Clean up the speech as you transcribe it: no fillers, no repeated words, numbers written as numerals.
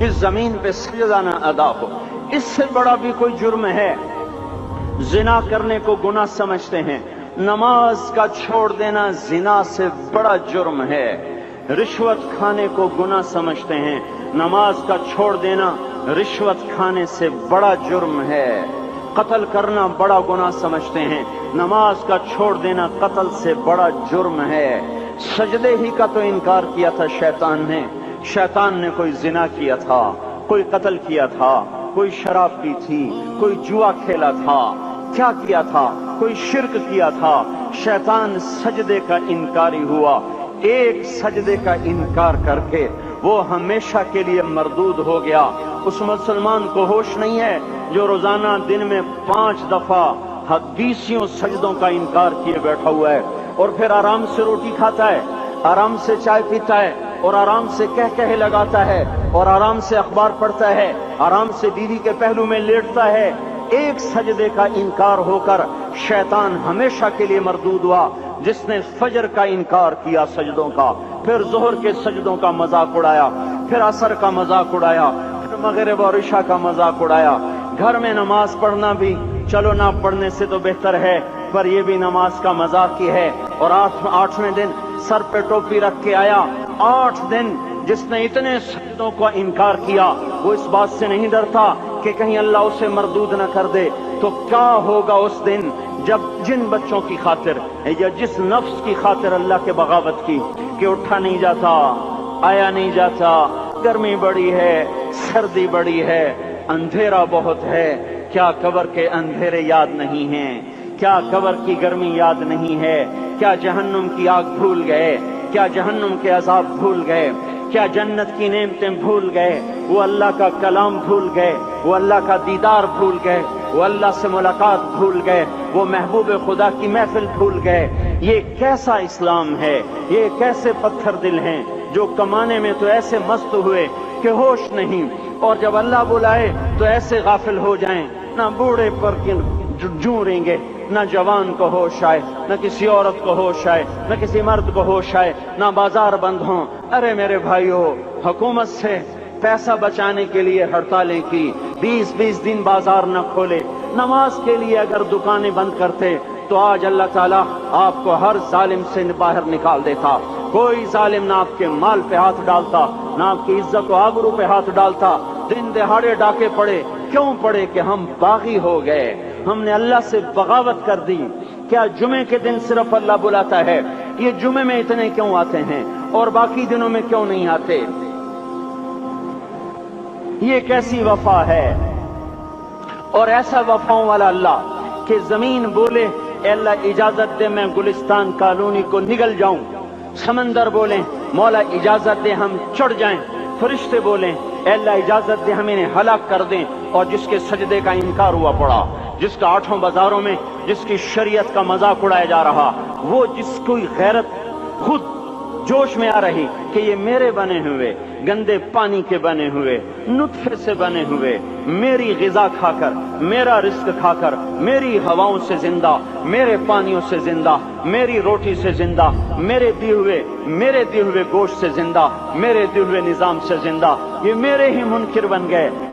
اس زمین پہ سجدہ نہ ادا ہو، اس سے بڑا بھی کوئی جرم ہے؟ زنا کرنے کو گناہ سمجھتے ہیں، نماز کا چھوڑ دینا زنا سے بڑا جرم ہے۔ رشوت کھانے کو گناہ سمجھتے ہیں، نماز کا چھوڑ دینا رشوت کھانے سے بڑا جرم ہے۔ قتل کرنا بڑا گناہ سمجھتے ہیں، نماز کا چھوڑ دینا قتل سے بڑا جرم ہے۔ سجدے ہی کا تو انکار کیا تھا شیطان نے کوئی زنا کیا تھا، کوئی قتل کیا تھا، کوئی شراب پی تھی، کوئی جوا کھیلا تھا، کیا کیا تھا؟ کوئی شرک کیا تھا۔ شیطان سجدے کا انکاری ہوا، ایک سجدے کا انکار کر کے وہ ہمیشہ کے لیے مردود ہو گیا۔ اس مسلمان کو ہوش نہیں ہے جو روزانہ دن میں 5 دفعہ حدیثیوں سجدوں کا انکار کیے بیٹھا ہوا ہے، اور پھر آرام سے روٹی کھاتا ہے، آرام سے چائے پیتا ہے، اور آرام سے کہے لگاتا ہے، اور آرام سے اخبار پڑھتا ہے، آرام سے بیوی کے پہلو میں لیٹتا ہے۔ ایک سجدے کا انکار ہو کر شیطان ہمیشہ کے لیے مردود ہوا۔ جس نے فجر کا انکار کیا سجدوں کا، پھر ظہر کے سجدوں کا مذاق اڑایا، پھر عصر کا مذاق اڑایا، پھر مغرب اور عشاء کا مذاق اڑایا۔ گھر میں نماز پڑھنا بھی چلو نہ پڑھنے سے تو بہتر ہے، پر یہ بھی نماز کا مذاق ہی ہے۔ اور آٹھویں دن سر پہ ٹوپی رکھ کے آیا۔ 8 دن جس نے اتنے سجدوں کا انکار کیا، وہ اس بات سے نہیں ڈرتا کہ کہیں اللہ اسے مردود نہ کر دے۔ تو کیا ہوگا اس دن جب جن بچوں کی خاطر یا جس نفس کی خاطر اللہ کے بغاوت کی کہ اٹھا نہیں جاتا، آیا نہیں جاتا، گرمی بڑی ہے، سردی بڑی ہے، اندھیرا بہت ہے، کیا قبر کے اندھیرے یاد نہیں ہیں؟ کیا قبر کی گرمی یاد نہیں ہے؟ کیا جہنم کی آگ بھول گئے؟ کیا جہنم کے عذاب بھول گئے؟ کیا جنت کی نعمتیں بھول گئے؟ وہ اللہ کا کلام بھول گئے، وہ اللہ کا دیدار بھول گئے، وہ اللہ سے ملاقات بھول گئے، وہ محبوب خدا کی محفل بھول گئے۔ یہ کیسا اسلام ہے؟ یہ کیسے پتھر دل ہیں جو کمانے میں تو ایسے مست ہوئے کہ ہوش نہیں، اور جب اللہ بلائے تو ایسے غافل ہو جائیں، نہ بوڑھے پر جوں رہیں گے، نہ جوان کو ہوش آئے، نہ کسی عورت کو ہوش آئے، نہ کسی مرد کو ہوش آئے، نہ بازار بند ہوں۔ ارے میرے بھائیو، حکومت سے پیسہ بچانے کے لیے ہڑتالیں کی، 20 دن بازار نہ کھولے، نماز کے لیے اگر دکانیں بند کرتے تو آج اللہ تعالیٰ آپ کو ہر ظالم سے باہر نکال دیتا۔ کوئی ظالم نہ آپ کے مال پہ ہاتھ ڈالتا، نہ آپ کی عزت و آبرو پہ ہاتھ ڈالتا۔ دن دہاڑے ڈاکے پڑے، کیوں پڑے؟ کہ ہم باغی ہو گئے، ہم نے اللہ سے بغاوت کر دی۔ کیا جمعے کے دن صرف اللہ بلاتا ہے؟ یہ جمعے میں اتنے کیوں آتے ہیں اور باقی دنوں میں کیوں نہیں آتے؟ یہ کیسی وفا ہے؟ اور ایسا وفاؤں والا اللہ کہ زمین بولے اے اللہ اجازت دے میں گلستان کالونی کو نگل جاؤں، سمندر بولیں مولا اجازت دے ہم چڑھ جائیں، فرشتے بولیں اے اللہ اجازت دے ہم انہیں ہلاک کر دیں، اور جس کے سجدے کا انکار ہوا پڑا، جس کا 8 بازاروں میں جس کی شریعت کا مذاق اڑایا جا رہا، وہ جس کوئی غیرت خود جوش میں آ رہی کہ یہ میرے بنے ہوئے گندے پانی کے بنے ہوئے نطفے سے بنے ہوئے میری غذا کھا کر، میرا رزق کھا کر، میری ہواؤں سے زندہ، میرے پانیوں سے زندہ، میری روٹی سے زندہ، میرے دیے ہوئے گوشت سے زندہ، میرے دیے ہوئے نظام سے زندہ، یہ میرے ہی منکر بن گئے۔